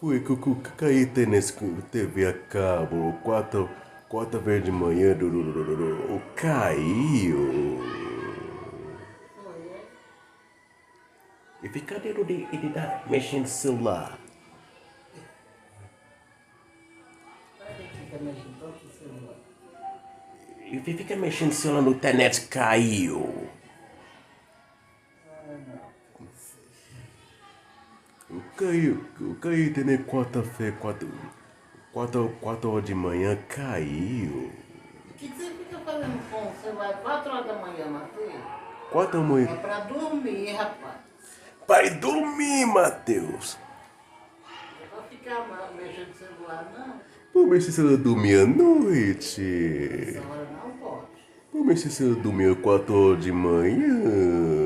Foi que eu caí nesse TV a cabo, quatro vezes de manhã, caiu. Foi, é? E fica dentro de tá mexendo no celular. Para que fica mexendo tanto no celular? E fica mexendo no celular no internet, caiu. Ah, não. Que seja. Eu caí tendo quarta-feira, quatro horas de manhã, caiu. O que você fica fazendo com o celular 4 horas da manhã, Matheus? Quatro da manhã. É para dormir, rapaz. Vai dormir, Matheus. Não é para ficar mexendo no celular, não. Vamos ver se ela dormir à Essa noite. hora não pode. Vamos ver se ela dormir 4 horas de manhã.